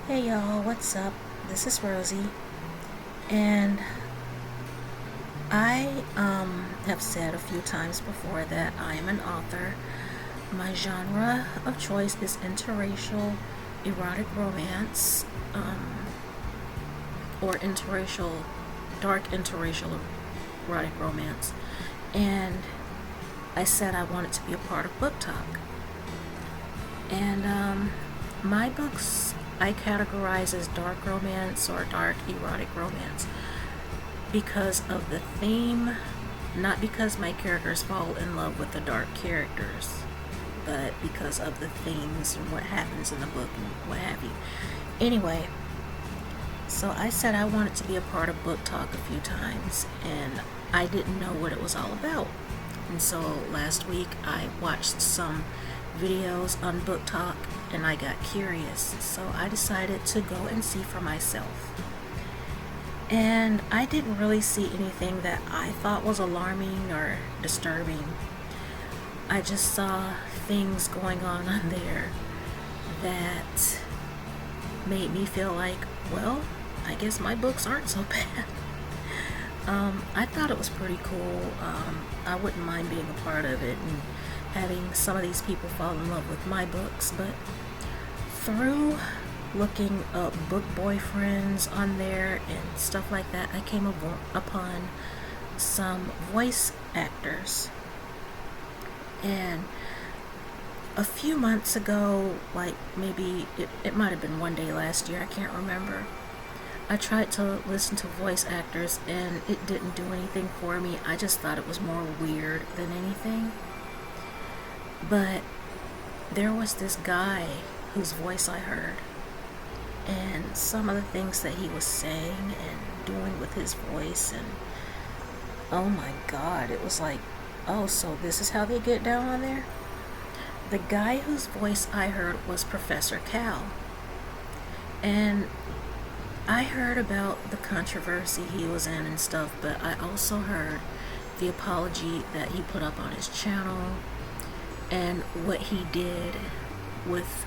Hey y'all, what's up? This is Rosie, and I have said a few times before that I am an author. My genre of choice is interracial erotic romance, or dark interracial erotic romance, and I said I wanted to be a part of BookTok. And my books I categorize as dark romance or dark erotic romance because of the theme, not because my characters fall in love with the dark characters, but because of the themes and what happens in the book and what have you. Anyway, so I said I wanted to be a part of BookTok a few times, and I didn't know what it was all about. And so last week I watched some videos on BookTok and I got curious, so I decided to go and see for myself. And I didn't really see anything that I thought was alarming or disturbing. I just saw things going on there that made me feel like, well, I guess my books aren't so bad. I thought it was pretty cool. I wouldn't mind being a part of it and having some of these people fall in love with my books, but through looking up book boyfriends on there and stuff like that, I came upon some voice actors. And a few months ago, like maybe it might have been one day last year, I can't remember, I tried to listen to voice actors and it didn't do anything for me. I just thought it was more weird than anything. But there was this guy whose voice I heard, and some of the things that he was saying and doing with his voice, and oh my god, it was like, oh, so this is how they get down on there? The guy whose voice I heard was Professor Cal, and I heard about the controversy he was in and stuff, but I also heard the apology that he put up on his channel and what he did with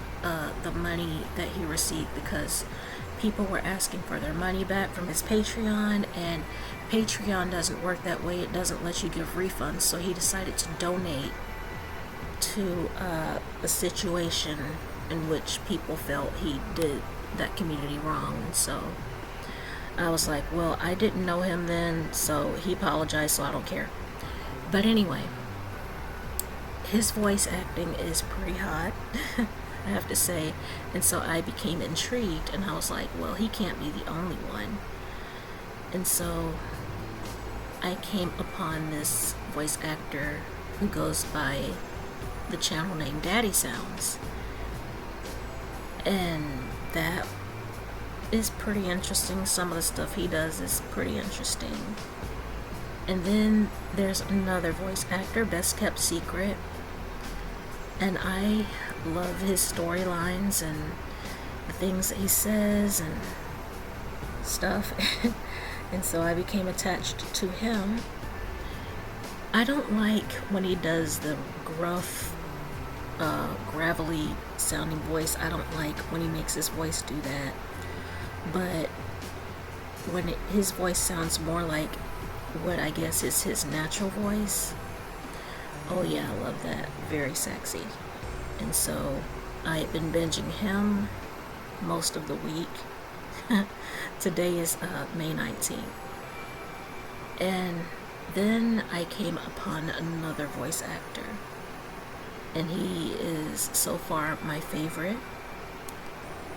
the money that he received, because people were asking for their money back from his Patreon, and Patreon doesn't work that way. It doesn't let you give refunds, so he decided to donate to a situation in which people felt he did that community wrong. And so I was like, well, I didn't know him then, so he apologized, so I don't care. But anyway, his voice acting is pretty hot, I have to say. And so I became intrigued, and I was like, well, he can't be the only one. And so I came upon this voice actor who goes by the channel name Daddy Sounds, and that is pretty interesting. Some of the stuff he does is pretty interesting. And then there's another voice actor, Best Kept Secret, and I love his storylines and the things that he says and stuff. And so I became attached to him. I don't like when he does the gruff, gravelly sounding voice. I don't like when he makes his voice do that. But when his voice sounds more like what I guess is his natural voice, oh yeah, I love that. Very sexy. And so I had been binging him most of the week. Today is May 19th. And then I came upon another voice actor, and he is so far my favorite,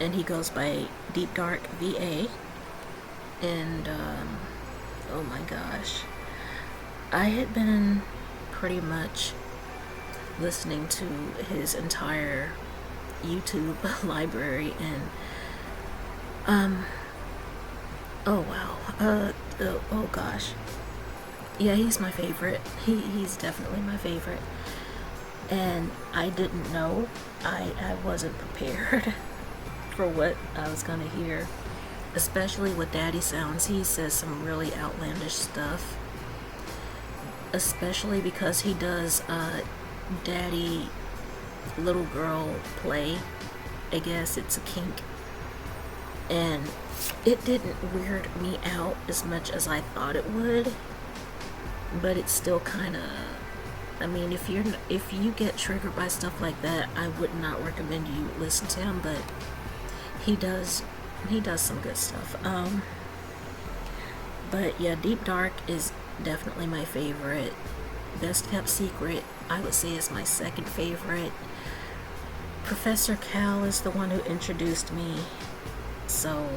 and he goes by Deep Dark VA. And oh my gosh, I had been pretty much listening to his entire YouTube library, and oh wow, oh gosh, yeah, he's my favorite. He's definitely my favorite. And I didn't know, I wasn't prepared for what I was gonna hear, especially with Daddy Sounds. He says some really outlandish stuff, especially because he does daddy little girl play. I guess it's a kink and it didn't weird me out as much as I thought it would, but it's still kind of, I mean, if you get triggered by stuff like that, I would not recommend you listen to him, but he does some good stuff. But yeah, Deep Dark is definitely my favorite. Best Kept Secret, I would say, is my second favorite. Professor Cal is the one who introduced me, so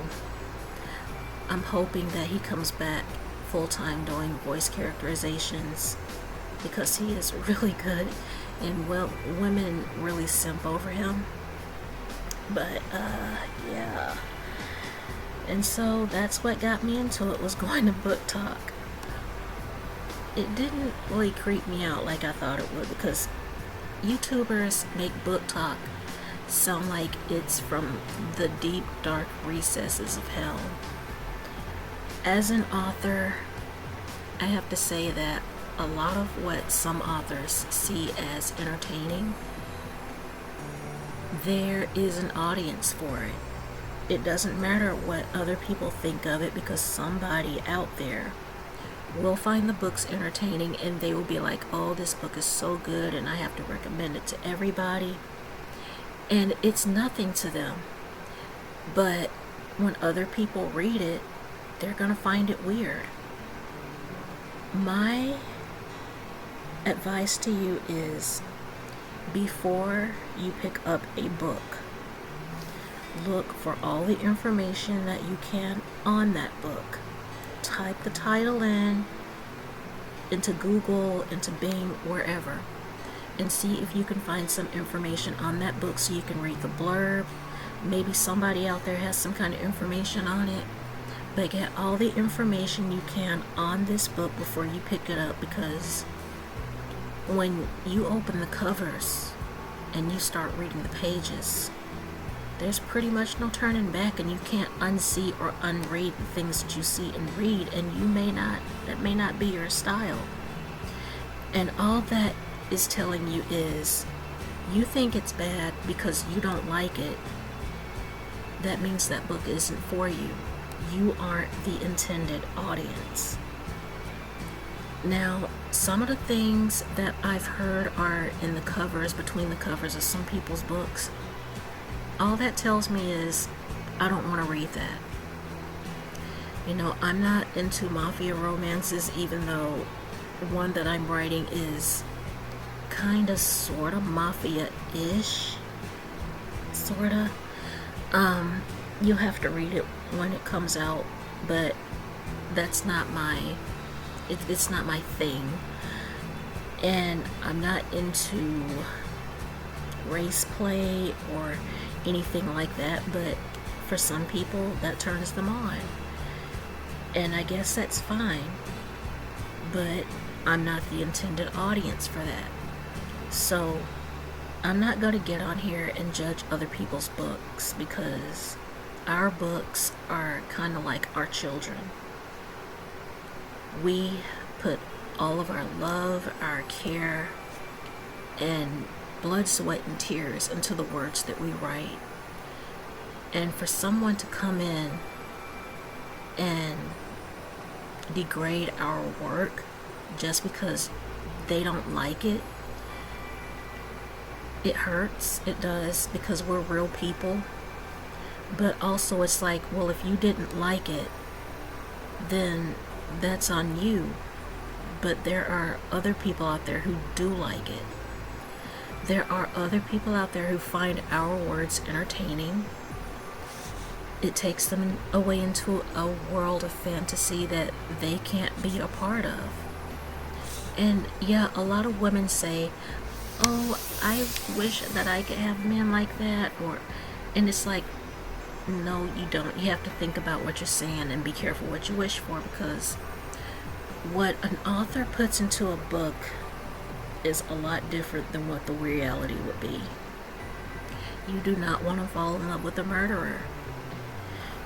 I'm hoping that he comes back full-time doing voice characterizations, because he is really good, and well, women really simp over him. But yeah, and so that's what got me into it, was going to BookTok. It didn't really creep me out like I thought it would, because YouTubers make BookTok sound like it's from the deep, dark recesses of hell. As an author, I have to say that a lot of what some authors see as entertaining, there is an audience for it. It doesn't matter what other people think of it, because somebody out there will find the books entertaining, and they will be like, oh, this book is so good and I have to recommend it to everybody. And it's nothing to them. But when other people read it, they're gonna find it weird. My advice to you is, before you pick up a book, look for all the information that you can on that book. Type the title into Google, into Bing, wherever, and see if you can find some information on that book so you can read the blurb. Maybe somebody out there has some kind of information on it, but get all the information you can on this book before you pick it up, because when you open the covers and you start reading the pages, there's pretty much no turning back, and you can't unsee or unread the things that you see and read, and that may not be your style. And all that is telling you is, you think it's bad because you don't like it. That means that book isn't for you. You aren't the intended audience. Now, some of the things that I've heard are in the covers, between the covers of some people's books. All that tells me is, I don't want to read that. You know, I'm not into mafia romances, even though one that I'm writing is kind of sort of mafia-ish. Sort of. You'll have to read it when it comes out, but that's not it's not my thing. And I'm not into race play or anything like that, but for some people that turns them on, and I guess that's fine, but I'm not the intended audience for that. So I'm not going to get on here and judge other people's books, because our books are kind of like our children. We put all of our love, our care, and blood, sweat, and tears into the words that we write. And for someone to come in and degrade our work just because they don't like it, it hurts. It does, because we're real people. But also it's like, well, if you didn't like it, then that's on you. But there are other people out there who do like it. There are other people out there who find our words entertaining. It takes them away into a world of fantasy that they can't be a part of. And yeah, a lot of women say, oh, I wish that I could have men like that, and it's like, no, you don't. You have to think about what you're saying and be careful what you wish for, because what an author puts into a book is a lot different than what the reality would be. You do not want to fall in love with a murderer.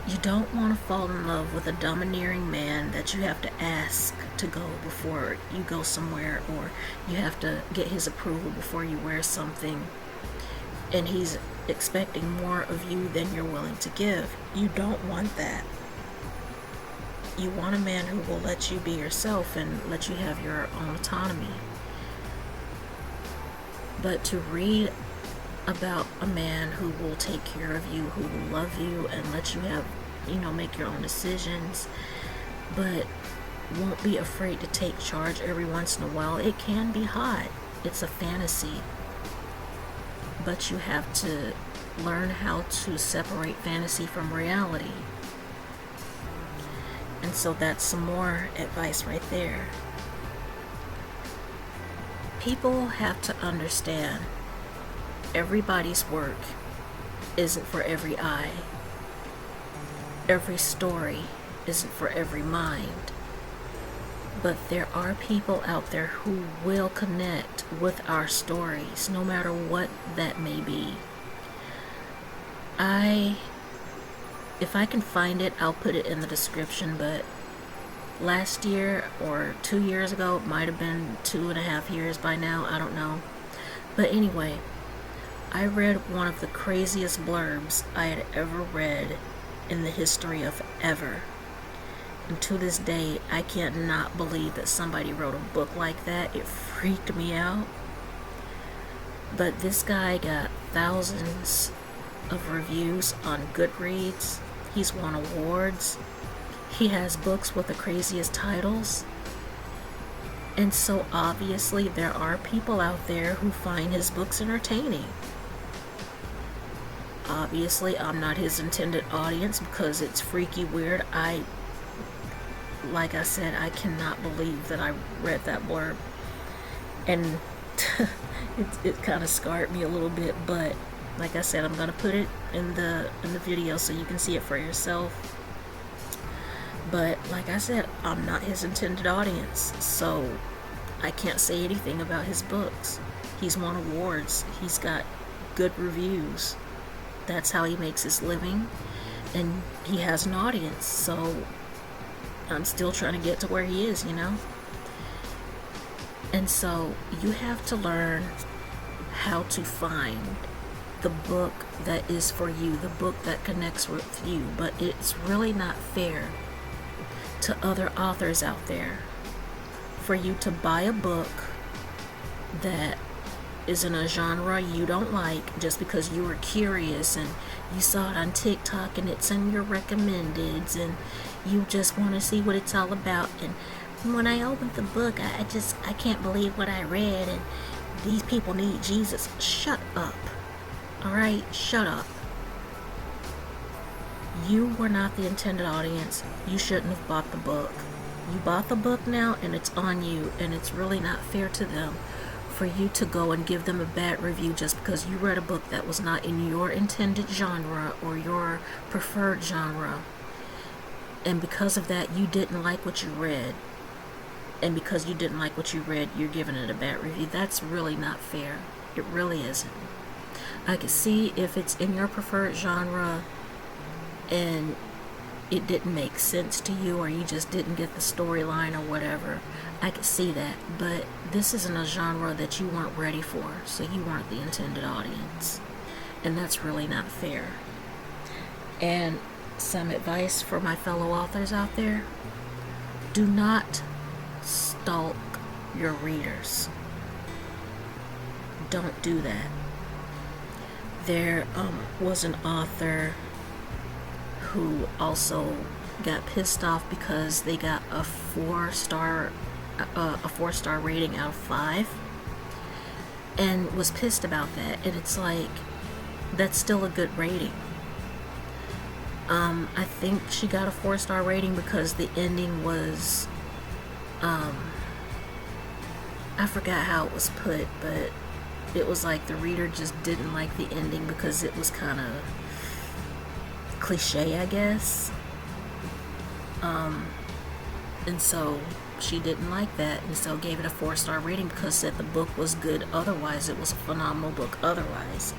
You don't want to fall in love with a domineering man that you have to ask to go before you go somewhere, or you have to get his approval before you wear something. and he's expecting more of you than you're willing to give. You don't want that. You want a man who will let you be yourself and let you have your own autonomy. But to read about a man who will take care of you, who will love you and let you have, make your own decisions, but won't be afraid to take charge every once in a while, it can be hot. It's a fantasy. But you have to learn how to separate fantasy from reality. And so that's some more advice right there. People have to understand everybody's work isn't for every eye. Every story isn't for every mind. But there are people out there who will connect with our stories, no matter what that may be. If I can find it, I'll put it in the description, but last year or 2 years ago, it might have been 2.5 years by now, I don't know. But anyway, I read one of the craziest blurbs I had ever read in the history of ever. And to this day, I can't not believe that somebody wrote a book like that. It freaked me out. But this guy got thousands of reviews on Goodreads. He's won awards. He has books with the craziest titles. And so obviously there are people out there who find his books entertaining. Obviously, I'm not his intended audience because it's freaky weird. Like I said, I cannot believe that I read that blurb. And it kind of scarred me a little bit, but like I said, I'm going to put it in the video so you can see it for yourself. But like I said, I'm not his intended audience, so I can't say anything about his books. He's won awards. He's got good reviews. That's how he makes his living, and he has an audience, so I'm still trying to get to where he is, And so you have to learn how to find the book that is for you, the book that connects with you. But it's really not fair to other authors out there for you to buy a book that is in a genre you don't like just because you were curious and you saw it on TikTok and it's in your recommendeds and you just want to see what it's all about. And when I opened the book, I can't believe what I read, and these people need Jesus. Shut up. Alright? Shut up. You were not the intended audience. You shouldn't have bought the book. You bought the book now, and it's on you, and it's really not fair to them for you to go and give them a bad review just because you read a book that was not in your intended genre or your preferred genre. And because of that, you didn't like what you read. And because you didn't like what you read, you're giving it a bad review. That's really not fair. It really isn't. I can see if it's in your preferred genre and it didn't make sense to you, or you just didn't get the storyline or whatever. I could see that, but this isn't a genre that you weren't ready for, so you weren't the intended audience, and that's really not fair. And some advice for my fellow authors out there: do not stalk your readers. Don't do that. There was an author who also got pissed off because they got a 4-star rating out of 5, and was pissed about that. And it's like, that's still a good rating. I think she got a 4-star rating because the ending was I forgot how it was put, but it was like the reader just didn't like the ending because it was kind of cliche, I guess. And so she didn't like that, and so gave it a 4-star rating because said the book was good otherwise. It was a phenomenal book otherwise.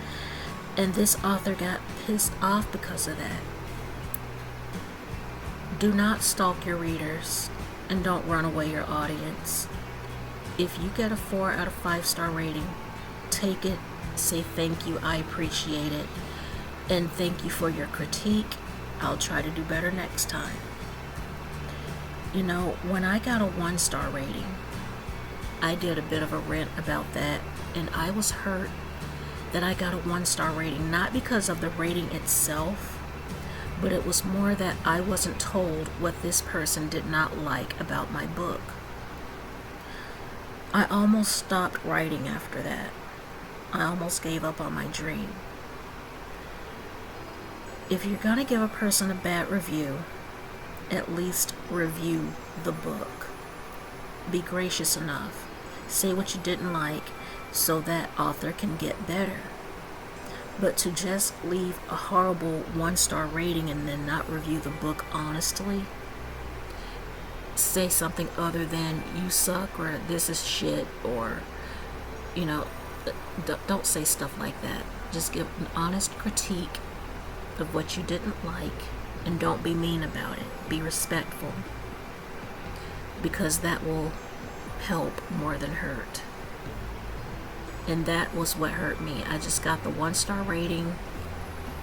And this author got pissed off because of that. Do not stalk your readers, and don't run away your audience. If you get a 4 out of 5-star rating, take it say thank you, I appreciate it, and thank you for your critique. I'll try to do better next time. You know, when I got a 1-star rating, I did a bit of a rant about that, and I was hurt that I got a 1-star rating, not because of the rating itself, but it was more that I wasn't told what this person did not like about my book. I almost stopped writing after that. I almost gave up on my dream. If you're gonna give a person a bad review, at least review the book. Be gracious enough. Say what you didn't like so that author can get better. But to just leave a horrible 1-star rating and then not review the book honestly, say something other than you suck or this is shit, or, you know, don't say stuff like that. Just give an honest critique of what you didn't like, and don't be mean about it. Be respectful, because that will help more than hurt. And that was what hurt me. I just got the 1-star rating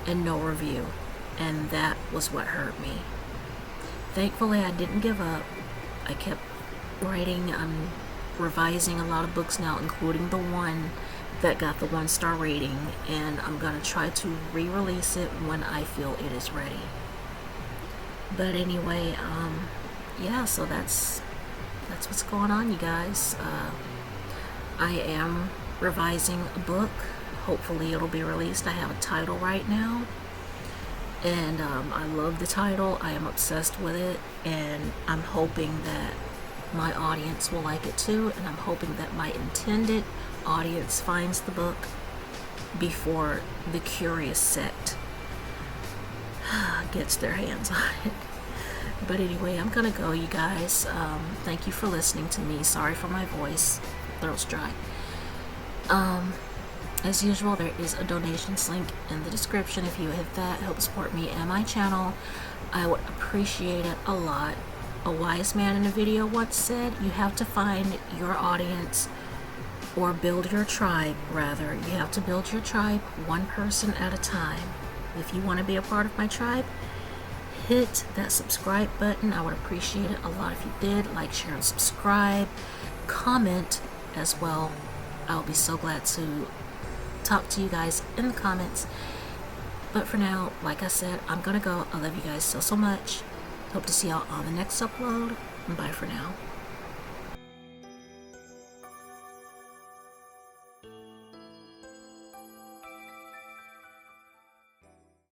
and no review, and that was what hurt me. Thankfully, I didn't give up. I kept writing. I'm revising a lot of books now, including the one that got the 1-star rating, and I'm gonna try to re-release it when I feel it is ready. But anyway, yeah, so that's what's going on, you guys. I am revising a book. Hopefully it'll be released. I have a title right now, and I love the title. I am obsessed with it, and I'm hoping that my audience will like it too, and I'm hoping that my intended audience finds the book before the curious sect gets their hands on it. But anyway, I'm gonna go, you guys. Thank you for listening to me. Sorry for my voice. Throat's dry. As usual, there is a donations link in the description. If you hit that, help support me and my channel. I would appreciate it a lot. A wise man in a video once said, you have to find your audience, or build your tribe, rather. You have to build your tribe one person at a time. If you want to be a part of my tribe, hit that subscribe button. I would appreciate it a lot if you did. Like, share, and subscribe. Comment as well. I'll be so glad to talk to you guys in the comments. But for now, like I said, I'm gonna go. I love you guys so much. Hope to see y'all on the next upload. Bye for now.